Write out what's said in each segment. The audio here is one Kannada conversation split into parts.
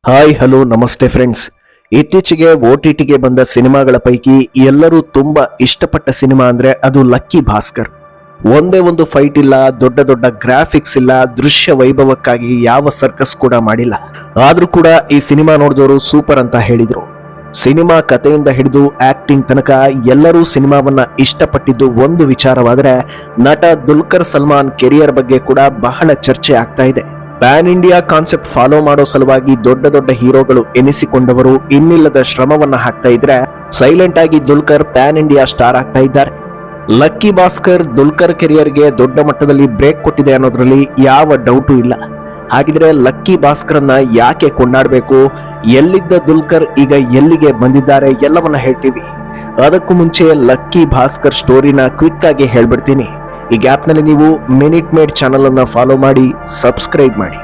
ಹಾಯ್ ಹಲೋ ನಮಸ್ತೆ ಫ್ರೆಂಡ್ಸ್. ಇತ್ತೀಚೆಗೆ OTTಗೆ ಬಂದ ಸಿನಿಮಾಗಳ ಪೈಕಿ ಎಲ್ಲರೂ ತುಂಬಾ ಇಷ್ಟಪಟ್ಟ ಸಿನಿಮಾ ಅಂದ್ರೆ ಅದು ಲಕ್ಕಿ ಭಾಸ್ಕರ್. ಒಂದೇ ಒಂದು ಫೈಟ್ ಇಲ್ಲ, ದೊಡ್ಡ ದೊಡ್ಡ ಗ್ರಾಫಿಕ್ಸ್ ಇಲ್ಲ, ದೃಶ್ಯ ವೈಭವಕ್ಕಾಗಿ ಯಾವ ಸರ್ಕಸ್ ಕೂಡ ಮಾಡಿಲ್ಲ. ಆದ್ರೂ ಕೂಡ ಈ ಸಿನಿಮಾ ನೋಡಿದವರು ಸೂಪರ್ ಅಂತ ಹೇಳಿದ್ರು. ಸಿನಿಮಾ ಕಥೆಯಿಂದ ಹಿಡಿದು ಆಕ್ಟಿಂಗ್ ತನಕ ಎಲ್ಲರೂ ಸಿನಿಮಾವನ್ನ ಇಷ್ಟಪಟ್ಟಿದ್ದು ಒಂದು ವಿಚಾರವಾದರೆ ನಟ ದುಲ್ಕರ್ ಸಲ್ಮಾನ್ ಕೆರಿಯರ್ ಬಗ್ಗೆ ಕೂಡ ಬಹಳ ಚರ್ಚೆ ಆಗ್ತಾ ಇದೆ. ಪ್ಯಾನ್ ಇಂಡಿಯಾ ಕಾನ್ಸೆಪ್ಟ್ ಫಾಲೋ ಮಾಡೋ ಸಲುವಾಗಿ ದೊಡ್ಡ ದೊಡ್ಡ ಹೀರೋಗಳು ಎನಿಸಿಕೊಂಡವರು ಇನ್ನಿಲ್ಲದ ಶ್ರಮವನ್ನ ಹಾಕ್ತಾ ಇದ್ರೆ ಸೈಲೆಂಟ್ ಆಗಿ ದುಲ್ಕರ್ ಪ್ಯಾನ್ ಇಂಡಿಯಾ ಸ್ಟಾರ್ ಆಗ್ತಾ ಇದ್ದಾರೆ. ಲಕ್ಕಿ ಭಾಸ್ಕರ್ ದುಲ್ಕರ್ ಕೆರಿಯರ್ಗೆ ದೊಡ್ಡ ಮಟ್ಟದಲ್ಲಿ ಬ್ರೇಕ್ ಕೊಟ್ಟಿದೆ ಅನ್ನೋದ್ರಲ್ಲಿ ಯಾವ ಡೌಟು ಇಲ್ಲ. ಹಾಗಿದ್ರೆ ಲಕ್ಕಿ ಭಾಸ್ಕರ್ನ ಯಾಕೆ ಕೊಂಡಾಡಬೇಕು, ಎಲ್ಲಿದ್ದ ದುಲ್ಕರ್ ಈಗ ಎಲ್ಲಿಗೆ ಬಂದಿದ್ದಾರೆ ಎಲ್ಲವನ್ನ ಹೇಳ್ತೀವಿ. ಅದಕ್ಕೂ ಮುಂಚೆ ಲಕ್ಕಿ ಭಾಸ್ಕರ್ ಸ್ಟೋರಿನ ಕ್ವಿಕ್ ಆಗಿ ಹೇಳ್ಬಿಡ್ತೀನಿ. ಈ ಗ್ಯಾಪ್ನಲ್ಲಿ ನೀವು ಮಿನಿಟ್ ಮೇಡ್ ಚಾನಲ್ ಅನ್ನ ಫಾಲೋ ಮಾಡಿ, ಸಬ್ಸ್ಕ್ರೈಬ್ ಮಾಡಿ.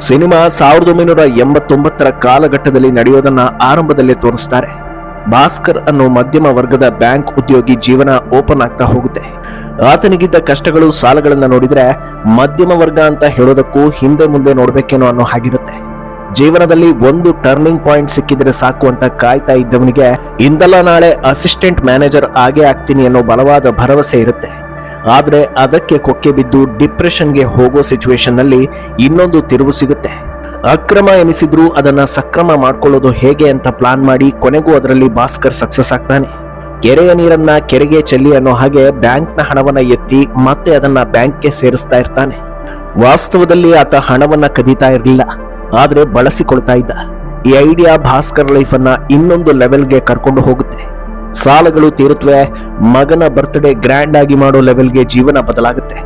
ಸಿನಿಮಾ 1989ರ ಕಾಲಘಟ್ಟದಲ್ಲಿ ನಡೆಯೋದನ್ನ ಆರಂಭದಲ್ಲೇ ತೋರಿಸ್ತಾರೆ. ಭಾಸ್ಕರ್ ಅನ್ನೋ ಮಧ್ಯಮ ವರ್ಗದ ಬ್ಯಾಂಕ್ ಉದ್ಯೋಗಿ ಜೀವನ ಓಪನ್ ಆಗ್ತಾ ಹೋಗುತ್ತೆ. ಆತನಿಗಿದ್ದ ಕಷ್ಟಗಳು, ಸಾಲಗಳನ್ನ ನೋಡಿದ್ರೆ ಮಧ್ಯಮ ವರ್ಗ ಅಂತ ಹೇಳೋದಕ್ಕೂ ಹಿಂದೆ ಮುಂದೆ ನೋಡ್ಬೇಕೇನೋ ಅನ್ನೋ ಹಾಗಿರುತ್ತೆ. ಜೀವನದಲ್ಲಿ ಒಂದು ಟರ್ನಿಂಗ್ ಪಾಯಿಂಟ್ ಸಿಕ್ಕಿದ್ರೆ ಸಾಕು ಅಂತ ಕಾಯ್ತಾ ಇದ್ದವನಿಗೆ ಇಂದಲ್ಲ ನಾಳೆ ಅಸಿಸ್ಟೆಂಟ್ ಮ್ಯಾನೇಜರ್ ಆಗೇ ಆಗ್ತೀನಿ ಅನ್ನೋ ಬಲವಾದ ಭರವಸೆ ಇರುತ್ತೆ. ಆದ್ರೆ ಅದಕ್ಕೆ ಕೊಕ್ಕೆ ಬಿದ್ದು ಡಿಪ್ರೆಷನ್ಗೆ ಹೋಗೋ ಸಿಚುವೇಶನ್ ನಲ್ಲಿ ಇನ್ನೊಂದು ತಿರುವು ಸಿಗುತ್ತೆ. ಅಕ್ರಮ ಎನಿಸಿದ್ರು ಅದನ್ನ ಸಕ್ರಮ ಮಾಡ್ಕೊಳ್ಳೋದು ಹೇಗೆ ಅಂತ ಪ್ಲಾನ್ ಮಾಡಿ ಕೊನೆಗೂ ಅದರಲ್ಲಿ ಭಾಸ್ಕರ್ ಸಕ್ಸಸ್ ಆಗ್ತಾನೆ. ಕೆರೆಯ ನೀರನ್ನ ಕೆರೆಗೆ ಚೆಲ್ಲಿ ಅನ್ನೋ ಹಾಗೆ ಬ್ಯಾಂಕ್ನ ಹಣವನ್ನ ಎತ್ತಿ ಮತ್ತೆ ಅದನ್ನ ಬ್ಯಾಂಕ್ಗೆ ಸೇರಿಸ್ತಾ ಇರ್ತಾನೆ. ವಾಸ್ತವದಲ್ಲಿ ಆತ ಹಣವನ್ನ ಕದೀತಾ ಇರಲಿಲ್ಲ, ಆದ್ರೆ ಬಳಸಿಕೊಳ್ತಾ ಇದ್ದ. ಈ ಐಡಿಯಾ ಭಾಸ್ಕರ್ ಲೈಫ್ ಅನ್ನ ಇನ್ನೊಂದು ಲೆವೆಲ್ಗೆ ಕರ್ಕೊಂಡು ಹೋಗುತ್ತೆ. ಸಾಲಗಳು ತೀರುತ್ತವೆ, ಮಗನ ಬರ್ತ್ಡೇ ಗ್ರ್ಯಾಂಡ್ ಆಗಿ ಮಾಡೋ ಲೆವೆಲ್ಗೆ ಜೀವನ ಬದಲಾಗುತ್ತೆ.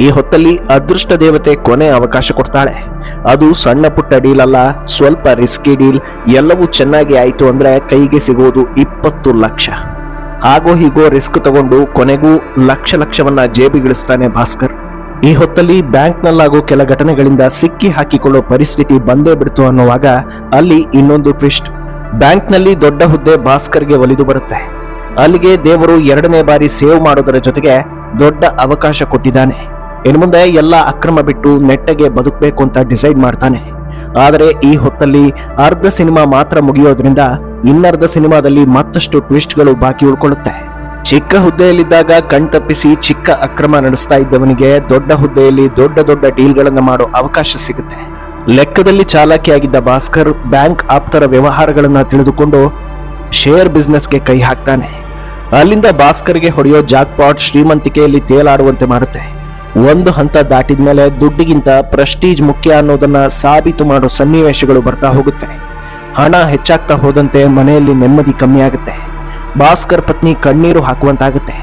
ಈ ಹೊತ್ತಲ್ಲಿ ಅದೃಷ್ಟ ದೇವತೆ ಕೊನೆ ಅವಕಾಶ ಕೊಡ್ತಾಳೆ. ಅದು ಸಣ್ಣ ಪುಟ್ಟ ಡೀಲ್ ಅಲ್ಲ, ಸ್ವಲ್ಪ ರಿಸ್ಕಿ ಡೀಲ್. ಎಲ್ಲವೂ ಚೆನ್ನಾಗಿ ಆಯ್ತು ಅಂದ್ರೆ ಕೈಗೆ ಸಿಗುವುದು 20 ಲಕ್ಷ. ಹಾಗೋ ಹೀಗೋ ರಿಸ್ಕ್ ತಗೊಂಡು ಕೊನೆಗೂ ಲಕ್ಷವನ್ನ ಜೇಬಿಗಿಳಿಸ್ತಾನೆ ಭಾಸ್ಕರ್. ಈ ಹೊತ್ತಲ್ಲಿ ಬ್ಯಾಂಕ್ನಲ್ಲಾಗೋ ಕೆಲ ಘಟನೆಗಳಿಂದ ಸಿಕ್ಕಿ ಹಾಕಿಕೊಳ್ಳೋ ಪರಿಸ್ಥಿತಿ ಬಂದೇ ಬಿಡ್ತು ಅನ್ನುವಾಗ ಅಲ್ಲಿ ಇನ್ನೊಂದು ಟ್ವಿಸ್ಟ್. ಬ್ಯಾಂಕ್ನಲ್ಲಿ ದೊಡ್ಡ ಹುದ್ದೆ ಭಾಸ್ಕರ್ಗೆ ಒಲಿದು ಬರುತ್ತೆ. ಅಲ್ಲಿಗೆ ದೇವರು 2ನೇ ಬಾರಿ ಸೇವ್ ಮಾಡೋದರ ಜೊತೆಗೆ ದೊಡ್ಡ ಅವಕಾಶ ಕೊಟ್ಟಿದ್ದಾನೆ. ಇನ್ನು ಮುಂದೆ ಎಲ್ಲ ಅಕ್ರಮ ಬಿಟ್ಟು ನೆಟ್ಟಗೆ ಬದುಕಬೇಕು ಅಂತ ಡಿಸೈಡ್ ಮಾಡ್ತಾನೆ. ಆದರೆ ಈ ಹೊತ್ತಲ್ಲಿ ಅರ್ಧ ಸಿನಿಮಾ ಮಾತ್ರ ಮುಗಿಯೋದ್ರಿಂದ ಇನ್ನರ್ಧ ಸಿನಿಮಾದಲ್ಲಿ ಮತ್ತಷ್ಟು ಟ್ವಿಸ್ಟ್ಗಳು ಬಾಕಿ ಉಳ್ಕೊಳ್ಳುತ್ತೆ. ಚಿಕ್ಕ ಹುದ್ದೆಯಲ್ಲಿದ್ದಾಗ ಕಣ್ತಪ್ಪಿಸಿ ಚಿಕ್ಕ ಅಕ್ರಮ ನಡೆಸ್ತಾ ಇದ್ದವನಿಗೆ ದೊಡ್ಡ ಹುದ್ದೆಯಲ್ಲಿ ದೊಡ್ಡ ದೊಡ್ಡ ಡೀಲ್ಗಳನ್ನ ಮಾಡೋ ಅವಕಾಶ ಸಿಗುತ್ತೆ. ಲೆಕ್ಕದಲ್ಲಿ ಚಾಲಾಕಿಯಾಗಿದ್ದ ಭಾಸ್ಕರ್ ಬ್ಯಾಂಕ್ ಆಪ್ತರ ವ್ಯವಹಾರಗಳನ್ನ ತಿಳಿದುಕೊಂಡು ಶೇರ್ ಬಿಸ್ನೆಸ್ಗೆ ಕೈ ಹಾಕ್ತಾನೆ. ಅಲ್ಲಿಂದ ಭಾಸ್ಕರ್ಗೆ ಹೊಡೆಯೋ ಜಾಕ್ಪಾಟ್ ಶ್ರೀಮಂತಿಕೆಯಲ್ಲಿ ತೇಲಾಡುವಂತೆ ಮಾಡುತ್ತೆ. ಒಂದು ಹಂತ ದಾಟಿದ್ಮೇಲೆ ದುಡ್ಡಿಗಿಂತ ಪ್ರೆಸ್ಟೀಜ್ ಮುಖ್ಯ ಅನ್ನೋದನ್ನ ಸಾಬೀತು ಮಾಡೋ ಸನ್ನಿವೇಶಗಳು ಬರ್ತಾ ಹೋಗುತ್ತೆ. ಹಣ ಹೆಚ್ಚಾಗ್ತಾ ಹೋದಂತೆ ಮನೆಯಲ್ಲಿ ನೆಮ್ಮದಿ ಕಮ್ಮಿ ಆಗುತ್ತೆ. ಭಾಸ್ಕರ್ ಪತ್ನಿ ಕಣ್ಣೀರು ಹಾಕುವಂತಾಗುತ್ತೆ.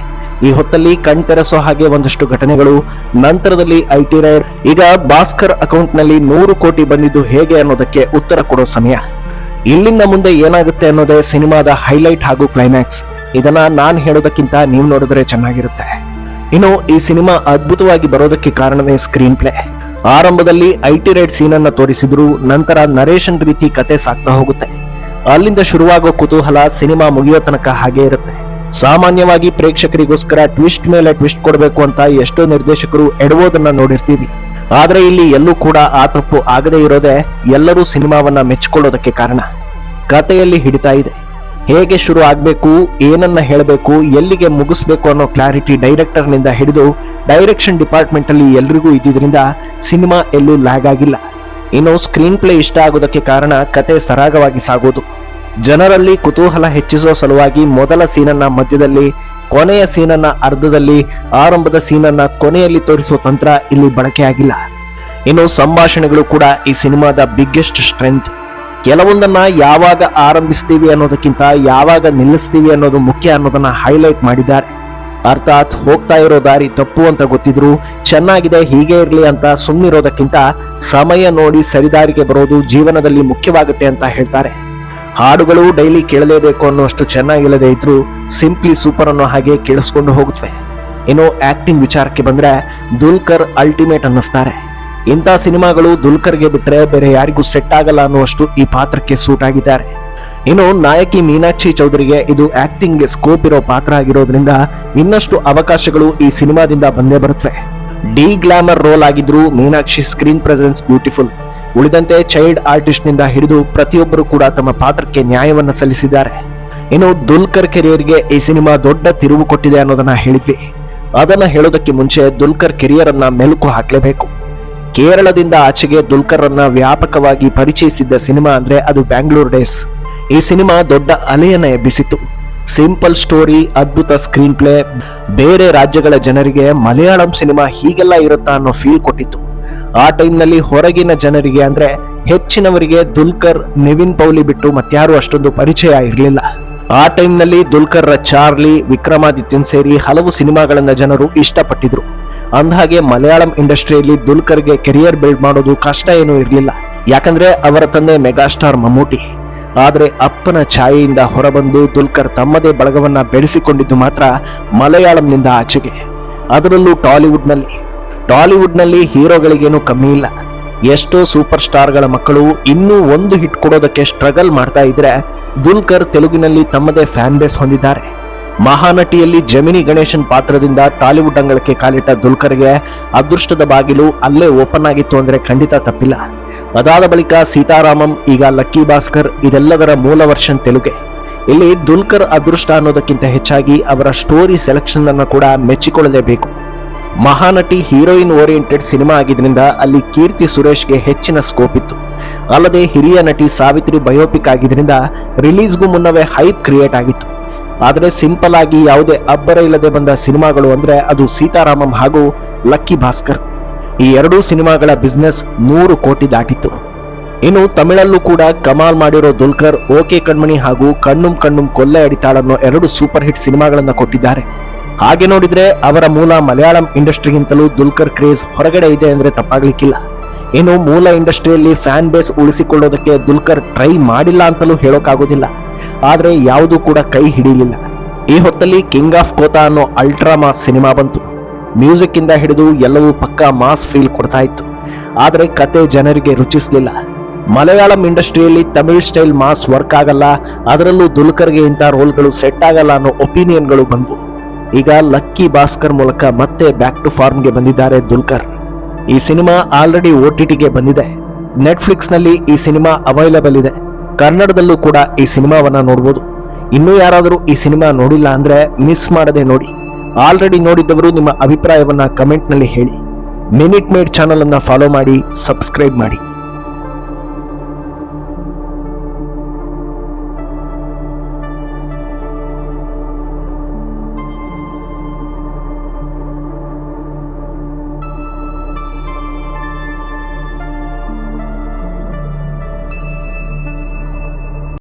ಈ ಹೊತ್ತಲ್ಲಿ ಕಣ್ತೆರೆಸೋ ಹಾಗೆ ಒಂದಷ್ಟು ಘಟನೆಗಳು. ನಂತರದಲ್ಲಿ IT ರೈಡ್. ಈಗ ಭಾಸ್ಕರ್ ಅಕೌಂಟ್ ನಲ್ಲಿ 100 ಕೋಟಿ ಬಂದಿದ್ದು ಹೇಗೆ ಅನ್ನೋದಕ್ಕೆ ಉತ್ತರ ಕೊಡೋ ಸಮಯ. ಇಲ್ಲಿಂದ ಮುಂದೆ ಏನಾಗುತ್ತೆ ಅನ್ನೋದೇ ಸಿನಿಮಾದ ಹೈಲೈಟ್ ಹಾಗೂ ಕ್ಲೈಮ್ಯಾಕ್ಸ್. ಇದನ್ನ ನಾನು ಹೇಳೋದಕ್ಕಿಂತ ನೀವು ನೋಡಿದ್ರೆ ಚೆನ್ನಾಗಿರುತ್ತೆ. ಇನ್ನು ಈ ಸಿನಿಮಾ ಅದ್ಭುತವಾಗಿ ಬರೋದಕ್ಕೆ ಕಾರಣವೇ ಸ್ಕ್ರೀನ್ ಪ್ಲೇ. ಆರಂಭದಲ್ಲಿ IT ರೈಡ್ ಸೀನ್ ಅನ್ನ ತೋರಿಸಿದ್ರು, ನಂತರ ನರೇಶನ್ ರೀತಿ ಕತೆ ಸಾಕ್ತಾ ಹೋಗುತ್ತೆ. ಅಲ್ಲಿಂದ ಶುರುವಾಗೋ ಕುತೂಹಲ ಸಿನಿಮಾ ಮುಗಿಯೋ ತನಕ ಹಾಗೆ ಇರುತ್ತೆ. ಸಾಮಾನ್ಯವಾಗಿ ಪ್ರೇಕ್ಷಕರಿಗೋಸ್ಕರ ಟ್ವಿಸ್ಟ್ ಮೇಲೆ ಟ್ವಿಸ್ಟ್ ಕೊಡಬೇಕು ಅಂತ ಎಷ್ಟೋ ನಿರ್ದೇಶಕರು ಎಡವೋದನ್ನ ನೋಡಿರ್ತೀವಿ. ಆದ್ರೆ ಇಲ್ಲಿ ಎಲ್ಲೂ ಕೂಡ ಆ ತಪ್ಪು ಆಗದೇ ಇರೋದೇ ಎಲ್ಲರೂ ಸಿನಿಮಾವನ್ನ ಮೆಚ್ಚಿಕೊಳ್ಳೋದಕ್ಕೆ ಕಾರಣ. ಕಥೆಯಲ್ಲಿ ಹಿಡಿತಾ ಇದೆ. ಹೇಗೆ ಶುರು ಆಗ್ಬೇಕು, ಏನನ್ನ ಹೇಳಬೇಕು, ಎಲ್ಲಿಗೆ ಮುಗಿಸ್ಬೇಕು ಅನ್ನೋ ಕ್ಲಾರಿಟಿ ಡೈರೆಕ್ಟರ್ ನಿಂದ ಹಿಡಿದು ಡೈರೆಕ್ಷನ್ ಡಿಪಾರ್ಟ್ಮೆಂಟ್ ಅಲ್ಲಿ ಎಲ್ರಿಗೂ ಇದ್ದಿದ್ರಿಂದ ಸಿನಿಮಾ ಎಲ್ಲೂ ಲ್ಯಾಗ್ ಆಗಿಲ್ಲ. ಇನ್ನು ಸ್ಕ್ರೀನ್ ಪ್ಲೇ ಇಷ್ಟ ಆಗೋದಕ್ಕೆ ಕಾರಣ ಕತೆ ಸರಾಗವಾಗಿ ಸಾಗೋದು. ಜನರಲ್ಲಿ ಕುತೂಹಲ ಹೆಚ್ಚಿಸೋ ಸಲುವಾಗಿ ಮೊದಲ ಸೀನನ್ನ ಮಧ್ಯದಲ್ಲಿ, ಕೊನೆಯ ಸೀನನ್ನ ಅರ್ಧದಲ್ಲಿ, ಆರಂಭದ ಸೀನನ್ನ ಕೊನೆಯಲ್ಲಿ ತೋರಿಸೋ ತಂತ್ರ ಇಲ್ಲಿ ಬಳಕೆಯಾಗಿಲ್ಲ. ಇನ್ನು ಸಂಭಾಷಣೆಗಳು ಕೂಡ ಈ ಸಿನಿಮಾದ ಬಿಗ್ಗೆಸ್ಟ್ ಸ್ಟ್ರೆಂತ್. ಕೆಲವೊಂದನ್ನ ಯಾವಾಗ ಆರಂಭಿಸ್ತೀವಿ ಅನ್ನೋದಕ್ಕಿಂತ ಯಾವಾಗ ನಿಲ್ಲಿಸ್ತೀವಿ ಅನ್ನೋದು ಮುಖ್ಯ ಅನ್ನೋದನ್ನ ಹೈಲೈಟ್ ಮಾಡಿದ್ದಾರೆ. ಅರ್ಥಾತ್ ಹೋಗ್ತಾ ಇರೋ ದಾರಿ ತಪ್ಪು ಅಂತ ಗೊತ್ತಿದ್ರು ಚೆನ್ನಾಗಿದೆ ಹೀಗೆ ಇರ್ಲಿ ಅಂತ ಸುಮ್ಮನಿರೋದಕ್ಕಿಂತ ಸಮಯ ನೋಡಿ ಸರಿದಾರಿಗೆ ಬರೋದು ಜೀವನದಲ್ಲಿ ಮುಖ್ಯವಾಗುತ್ತೆ ಅಂತ ಹೇಳ್ತಾರೆ. ಹಾಡುಗಳು ಡೈಲಿ ಕೇಳಲೇಬೇಕು ಅನ್ನೋಷ್ಟು ಚೆನ್ನಾಗಿಲ್ಲದೆ ಇದ್ರು ಸಿಂಪ್ಲಿ ಸೂಪರ್ ಅನ್ನೋ ಹಾಗೆ ಕೇಳಿಸ್ಕೊಂಡು ಹೋಗುತ್ತವೆ. ಇನ್ನು ಆಕ್ಟಿಂಗ್ ವಿಚಾರಕ್ಕೆ ಬಂದ್ರೆ ದುಲ್ಕರ್ ಅಲ್ಟಿಮೇಟ್ ಅನ್ನಿಸ್ತಾರೆ. ಇಂಥ ಸಿನಿಮಾಗಳು ದುಲ್ಕರ್ಗೆ ಬಿಟ್ರೆ ಬೇರೆ ಯಾರಿಗೂ ಸೆಟ್ ಆಗಲ್ಲ ಅನ್ನುವಷ್ಟು ಈ ಪಾತ್ರಕ್ಕೆ ಸೂಟ್ ಆಗಿದ್ದಾರೆ. ಇನ್ನು ನಾಯಕಿ ಮೀನಾಕ್ಷಿ ಚೌಧರಿಗೆ ಇದು ಆಕ್ಟಿಂಗ್ಗೆ ಸ್ಕೋಪ್ ಇರೋ ಪಾತ್ರ ಆಗಿರೋದ್ರಿಂದ ಇನ್ನಷ್ಟು ಅವಕಾಶಗಳು ಈ ಸಿನಿಮಾದಿಂದ ಬಂದೇ ಬರುತ್ತವೆ. ಡಿ ಗ್ಲಾಮರ್ ರೋಲ್ ಆಗಿದ್ರು ಮೀನಾಕ್ಷಿ ಸ್ಕ್ರೀನ್ ಪ್ರೆಸೆನ್ಸ್ ಬ್ಯೂಟಿಫುಲ್. ಉಳಿದಂತೆ ಚೈಲ್ಡ್ ಆರ್ಟಿಸ್ಟ್ ನಿಂದ ಹಿಡಿದು ಪ್ರತಿಯೊಬ್ಬರು ಕೂಡ ತಮ್ಮ ಪಾತ್ರಕ್ಕೆ ನ್ಯಾಯವನ್ನು ಸಲ್ಲಿಸಿದ್ದಾರೆ. ಇನ್ನು ದುಲ್ಕರ್ ಕೆರಿಯರ್ಗೆ ಈ ಸಿನಿಮಾ ದೊಡ್ಡ ತಿರುವು ಕೊಟ್ಟಿದೆ ಅನ್ನೋದನ್ನ ಹೇಳಿದ್ವಿ. ಅದನ್ನ ಹೇಳೋದಕ್ಕೆ ಮುಂಚೆ ದುಲ್ಕರ್ ಕೆರಿಯರ್ ಅನ್ನ ಮೆಲುಕು ಹಾಕಲೇಬೇಕು. ಕೇರಳದಿಂದ ಆಚೆಗೆ ದುಲ್ಕರ್ ಅನ್ನ ವ್ಯಾಪಕವಾಗಿ ಪರಿಚಯಿಸಿದ್ದ ಸಿನಿಮಾ ಅಂದ್ರೆ ಅದು ಬ್ಯಾಂಗ್ಳೂರ್ ಡೇಸ್. ಈ ಸಿನಿಮಾ ದೊಡ್ಡ ಅಲೆಯನ್ನ ಎಬ್ಬಿಸಿತು. ಸಿಂಪಲ್ ಸ್ಟೋರಿ, ಅದ್ಭುತ ಸ್ಕ್ರೀನ್ ಪ್ಲೇ, ಬೇರೆ ರಾಜ್ಯಗಳ ಜನರಿಗೆ ಮಲಯಾಳಂ ಸಿನಿಮಾ ಹೀಗೆಲ್ಲ ಇರುತ್ತಾ ಅನ್ನೋ ಫೀಲ್ ಕೊಟ್ಟಿತ್ತು. ಆ ಟೈಮ್ನಲ್ಲಿ ಹೊರಗಿನ ಜನರಿಗೆ ಅಂದ್ರೆ ಹೆಚ್ಚಿನವರಿಗೆ ದುಲ್ಕರ್, ನಿವಿನ್ ಪೌಲಿ ಬಿಟ್ಟು ಮತ್ಯಾರು ಅಷ್ಟೊಂದು ಪರಿಚಯ ಇರಲಿಲ್ಲ. ಆ ಟೈಮ್ನಲ್ಲಿ ದುಲ್ಕರ್ ರ ಚಾರ್ಲಿ, ವಿಕ್ರಮಾದಿತ್ಯನ್ ಸೇರಿ ಹಲವು ಸಿನಿಮಾಗಳನ್ನ ಜನರು ಇಷ್ಟಪಟ್ಟಿದ್ರು. ಅಂದಹಾಗೆ ಮಲಯಾಳಂ ಇಂಡಸ್ಟ್ರಿಯಲ್ಲಿ ದುಲ್ಕರ್ಗೆ ಕೆರಿಯರ್ ಬಿಲ್ಡ್ ಮಾಡೋದು ಕಷ್ಟ ಏನೂ ಇರಲಿಲ್ಲ. ಯಾಕಂದ್ರೆ ಅವರ ತಂದೆ ಮೆಗಾಸ್ಟಾರ್ ಮಮ್ಮೂಟಿ. ಆದರೆ ಅಪ್ಪನ ಛಾಯೆಯಿಂದ ಹೊರಬಂದು ದುಲ್ಕರ್ ತಮ್ಮದೇ ಬಳಗವನ್ನ ಬೆಳೆಸಿಕೊಂಡಿದ್ದು ಮಾತ್ರ ಮಲಯಾಳಂನಿಂದ ಆಚೆಗೆ, ಅದರಲ್ಲೂ ಟಾಲಿವುಡ್ನಲ್ಲಿ ಹೀರೋಗಳಿಗೇನು ಕಮ್ಮಿ ಇಲ್ಲ. ಎಷ್ಟೋ ಸೂಪರ್ ಸ್ಟಾರ್ಗಳ ಮಕ್ಕಳು ಇನ್ನೂ ಒಂದು ಹಿಟ್ ಕೊಡೋದಕ್ಕೆ ಸ್ಟ್ರಗಲ್ ಮಾಡ್ತಾ ಇದ್ರೆ, ದುಲ್ಕರ್ ತೆಲುಗಿನಲ್ಲಿ ತಮ್ಮದೇ ಫ್ಯಾನ್ ಬೇಸ್ ಹೊಂದಿದ್ದಾರೆ. ಮಹಾನಟಿಯಲ್ಲಿ ಜಮಿನಿ ಗಣೇಶನ್ ಪಾತ್ರದಿಂದ ಟಾಲಿವುಡ್ ಅಂಗಳಕ್ಕೆ ಕಾಲಿಟ್ಟ ದುಲ್ಕರ್ಗೆ ಅದೃಷ್ಟದ ಬಾಗಿಲು ಅಲ್ಲೇ ಓಪನ್ ಆಗಿತ್ತು ಅಂದ್ರೆ ಖಂಡಿತ ತಪ್ಪಿಲ್ಲ. ಅದಾದ ಬಳಿಕ ಸೀತಾರಾಮಂ, ಈಗ ಲಕ್ಕಿ ಭಾಸ್ಕರ್, ಇದೆಲ್ಲದರ ಮೂಲ ವರ್ಷನ್ ತೆಲುಗೆ. ಇಲ್ಲಿ ದುಲ್ಕರ್ ಅದೃಷ್ಟ ಅನ್ನೋದಕ್ಕಿಂತ ಹೆಚ್ಚಾಗಿ ಅವರ ಸ್ಟೋರಿ ಸೆಲೆಕ್ಷನ್ ಅನ್ನು ಕೂಡ ಮೆಚ್ಚಿಕೊಳ್ಳಲೇಬೇಕು. ಮಹಾನಟಿ ಹೀರೋಯಿನ್ ಓರಿಯೆಂಟೆಡ್ ಸಿನಿಮಾ ಆಗಿದ್ರಿಂದ ಅಲ್ಲಿ ಕೀರ್ತಿ ಸುರೇಶ್ಗೆ ಹೆಚ್ಚಿನ ಸ್ಕೋಪ್ ಇತ್ತು. ಅಲ್ಲದೆ ಹಿರಿಯ ನಟಿ ಸಾವಿತ್ರಿ ಬಯೋಪಿಕ್ ಆಗಿದ್ರಿಂದ ರಿಲೀಸ್ಗೂ ಮುನ್ನವೇ ಹೈಪ್ ಕ್ರಿಯೇಟ್ ಆಗಿತ್ತು. ಆದರೆ ಸಿಂಪಲ್ ಆಗಿ ಯಾವುದೇ ಅಬ್ಬರ ಇಲ್ಲದೆ ಬಂದ ಸಿನಿಮಾಗಳು ಅಂದ್ರೆ ಅದು ಸೀತಾರಾಮಂ ಹಾಗೂ ಲಕ್ಕಿ ಭಾಸ್ಕರ್. ಈ ಎರಡೂ ಸಿನಿಮಾಗಳ ಬಿಸ್ನೆಸ್ 100 ಕೋಟಿ ದಾಟಿತ್ತು. ಇನ್ನು ತಮಿಳಲ್ಲೂ ಕೂಡ ಕಮಾಲ್ ಮಾಡಿರೋ ದುಲ್ಕರ್ ಓಕೆ ಕಣ್ಮಣಿ ಹಾಗೂ ಕಣ್ಣುಂ ಕಣ್ಣುಂ ಕೊಲ್ಲೆ ಅಡಿತಾಳನ್ನೋ 2 ಸೂಪರ್ ಹಿಟ್ ಸಿನಿಮಾಗಳನ್ನ ಕೊಟ್ಟಿದ್ದಾರೆ. ಹಾಗೆ ನೋಡಿದ್ರೆ ಅವರ ಮೂಲ ಮಲಯಾಳಂ ಇಂಡಸ್ಟ್ರಿಗಿಂತಲೂ ದುಲ್ಕರ್ ಕ್ರೇಜ್ ಹೊರಗಡೆ ಇದೆ ಅಂದ್ರೆ ತಪ್ಪಾಗ್ಲಿಕ್ಕಿಲ್ಲ. ಇನ್ನು ಮೂಲ ಇಂಡಸ್ಟ್ರಿಯಲ್ಲಿ ಫ್ಯಾನ್ ಬೇಸ್ ಉಳಿಸಿಕೊಳ್ಳೋದಕ್ಕೆ ದುಲ್ಕರ್ ಟ್ರೈ ಮಾಡಿಲ್ಲ ಅಂತಲೂ ಹೇಳೋಕ್ಕಾಗೋದಿಲ್ಲ. ಆದ್ರೆ ಯಾವುದೂ ಕೂಡ ಕೈ ಹಿಡಿಯಲಿಲ್ಲ. ಈ ಹೊತ್ತಲ್ಲಿ ಕಿಂಗ್ ಆಫ್ ಕೋತಾ ಅನ್ನೋ ಅಲ್ಟ್ರಾ ಮಾಸ್ ಸಿನಿಮಾ ಬಂತು. ಮ್ಯೂಸಿಕ್ ಇಂದ ಹಿಡಿದು ಎಲ್ಲವೂ ಪಕ್ಕಾ ಮಾಸ್ ಫೀಲ್ ಕೊಡ್ತಾ ಇತ್ತು. ಆದ್ರೆ ಕತೆ ಜನರಿಗೆ ರುಚಿಸಲಿಲ್ಲ. ಮಲಯಾಳಂ ಇಂಡಸ್ಟ್ರಿಯಲ್ಲಿ ತಮಿಳ್ ಸ್ಟೈಲ್ ಮಾಸ್ ವರ್ಕ್ ಆಗಲ್ಲ, ಅದರಲ್ಲೂ ದುಲ್ಕರ್ಗೆ ಇಂಥ ರೋಲ್ಗಳು ಸೆಟ್ ಆಗಲ್ಲ ಅನ್ನೋ ಒಪಿನಿಯನ್ಗಳು ಬಂದ್ವು. ಈಗ ಲಕ್ಕಿ ಭಾಸ್ಕರ್ ಮೂಲಕ ಮತ್ತೆ ಬ್ಯಾಕ್ ಟು ಫಾರ್ಮ್ಗೆ ಬಂದಿದ್ದಾರೆ ದುಲ್ಕರ್. ಈ ಸಿನಿಮಾ ಆಲ್ರೆಡಿ OTTಗೆ ಬಂದಿದೆ. ನೆಟ್ಫ್ಲಿಕ್ಸ್ ನಲ್ಲಿ ಈ ಸಿನಿಮಾ ಅವೈಲಬಲ್ ಇದೆ. ಕನ್ನಡದಲ್ಲೂ ಕೂಡ ಈ ಸಿನಿಮಾವನ್ನ ನೋಡಬಹುದು. ಇನ್ನೂ ಯಾರಾದರೂ ಈ ಸಿನಿಮಾ ನೋಡಿಲ್ಲ ಅಂದ್ರೆ ಮಿಸ್ ಮಾಡದೆ ನೋಡಿ. ಆಲ್ರೆಡಿ ನೋಡಿದ್ದವರು ನಿಮ್ಮ ಅಭಿಪ್ರಾಯವನ್ನ ಕಮೆಂಟ್ ನಲ್ಲಿ ಹೇಳಿ. ಮಿನಿಟ್ ಮೇಡ್ ಚಾನಲ್ ಅನ್ನ ಫಾಲೋ ಮಾಡಿ, ಸಬ್ಸ್ಕ್ರೈಬ್ ಮಾಡಿ.